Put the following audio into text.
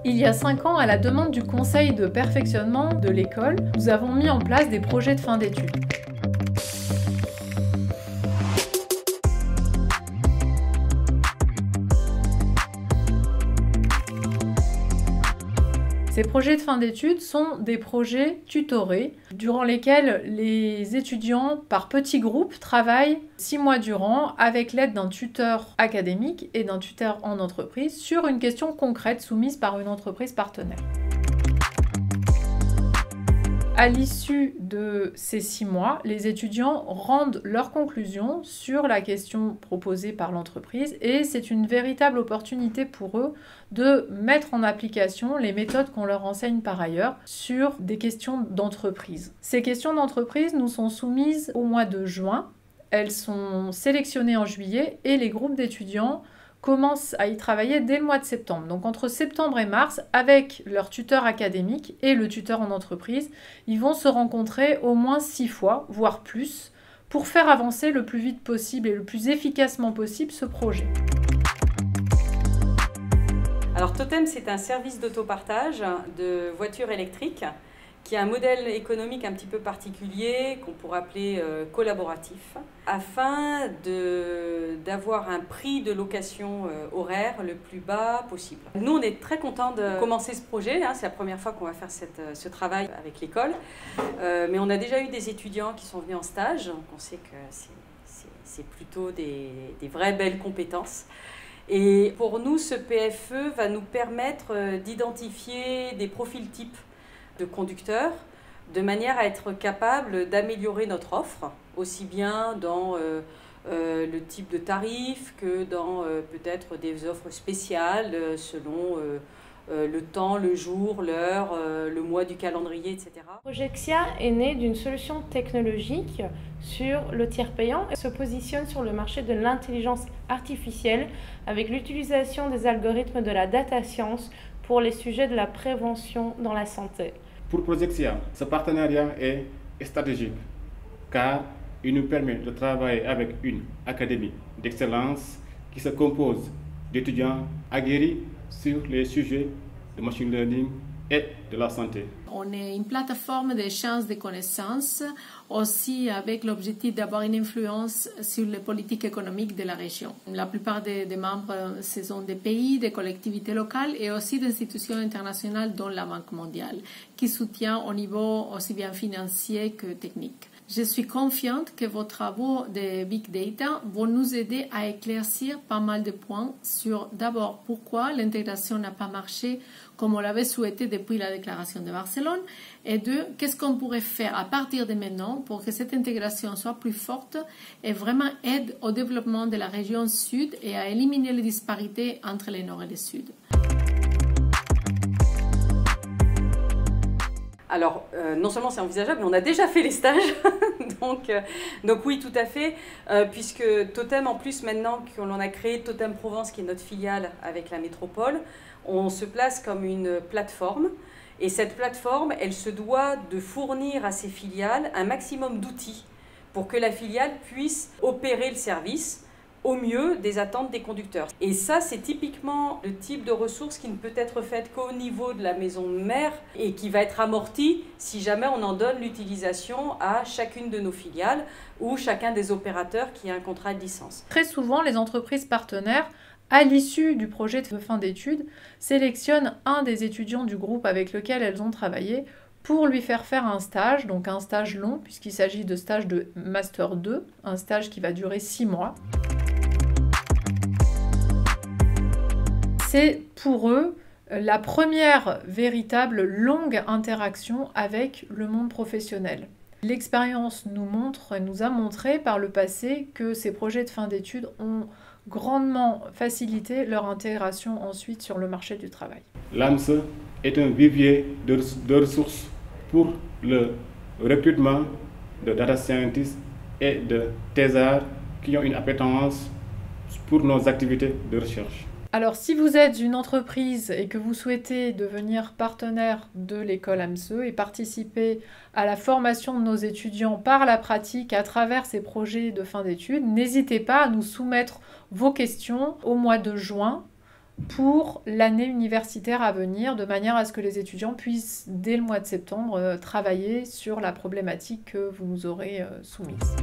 Il y a 5 ans, à la demande du conseil de perfectionnement de l'école, nous avons mis en place des projets de fin d'études. Ces projets de fin d'études sont des projets tutorés, durant lesquels les étudiants, par petits groupes, travaillent 6 mois durant avec l'aide d'un tuteur académique et d'un tuteur en entreprise sur une question concrète soumise par une entreprise partenaire. À l'issue de ces 6 mois, les étudiants rendent leurs conclusions sur la question proposée par l'entreprise et c'est une véritable opportunité pour eux de mettre en application les méthodes qu'on leur enseigne par ailleurs sur des questions d'entreprise. Ces questions d'entreprise nous sont soumises au mois de juin. Elles sont sélectionnées en juillet et les groupes d'étudiants commencent à y travailler dès le mois de septembre. Donc entre septembre et mars, avec leur tuteur académique et le tuteur en entreprise, ils vont se rencontrer au moins 6 fois, voire plus, pour faire avancer le plus vite possible et le plus efficacement possible ce projet. Alors Totem, c'est un service d'autopartage de voitures électriques qui a un modèle économique un petit peu particulier qu'on pourrait appeler collaboratif, afin d'avoir un prix de location horaire le plus bas possible. Nous, on est très contents de commencer ce projet, c'est la première fois qu'on va faire ce travail avec l'école, mais on a déjà eu des étudiants qui sont venus en stage, donc on sait que c'est plutôt des vraies belles compétences. Et pour nous, ce PFE va nous permettre d'identifier des profils types de conducteurs, de manière à être capable d'améliorer notre offre, aussi bien dans le type de tarif que dans peut-être des offres spéciales selon le temps, le jour, l'heure, le mois du calendrier, etc. Projexia est né d'une solution technologique sur le tiers payant et se positionne sur le marché de l'intelligence artificielle avec l'utilisation des algorithmes de la data science pour les sujets de la prévention dans la santé. Pour Projexia, ce partenariat est stratégique car il nous permet de travailler avec une académie d'excellence qui se compose d'étudiants aguerris sur les sujets de machine learning et de la santé. On est une plateforme d'échange de connaissances, aussi avec l'objectif d'avoir une influence sur les politiques économiques de la région. La plupart des membres, ce sont des pays, des collectivités locales et aussi des institutions internationales dont la Banque mondiale, qui soutient au niveau aussi bien financier que technique. Je suis confiante que vos travaux de Big Data vont nous aider à éclaircir pas mal de points sur d'abord pourquoi l'intégration n'a pas marché comme on l'avait souhaité depuis la déclaration de Barcelone et deux, qu'est-ce qu'on pourrait faire à partir de maintenant pour que cette intégration soit plus forte et vraiment aide au développement de la région sud et à éliminer les disparités entre les nord et les sud. Alors, non seulement c'est envisageable, mais on a déjà fait les stages, donc oui, tout à fait, puisque Totem, en plus, maintenant qu'on a créé Totem Provence, qui est notre filiale avec la métropole, on se place comme une plateforme, et cette plateforme, elle se doit de fournir à ses filiales un maximum d'outils pour que la filiale puisse opérer le service au mieux des attentes des conducteurs. Et ça, c'est typiquement le type de ressource qui ne peut être faite qu'au niveau de la maison mère et qui va être amorti si jamais on en donne l'utilisation à chacune de nos filiales ou chacun des opérateurs qui a un contrat de licence. Très souvent, les entreprises partenaires, à l'issue du projet de fin d'études, sélectionnent un des étudiants du groupe avec lequel elles ont travaillé pour lui faire un stage, donc un stage long, puisqu'il s'agit de stage de Master 2, un stage qui va durer 6 mois. C'est pour eux la première véritable longue interaction avec le monde professionnel. L'expérience nous a montré par le passé que ces projets de fin d'études ont grandement facilité leur intégration ensuite sur le marché du travail. L'AMS est un vivier de ressources pour le recrutement de data scientists et de thésards qui ont une appétence pour nos activités de recherche. Alors, si vous êtes une entreprise et que vous souhaitez devenir partenaire de l'école AMSE et participer à la formation de nos étudiants par la pratique à travers ces projets de fin d'études, n'hésitez pas à nous soumettre vos questions au mois de juin pour l'année universitaire à venir, de manière à ce que les étudiants puissent, dès le mois de septembre, travailler sur la problématique que vous nous aurez soumise.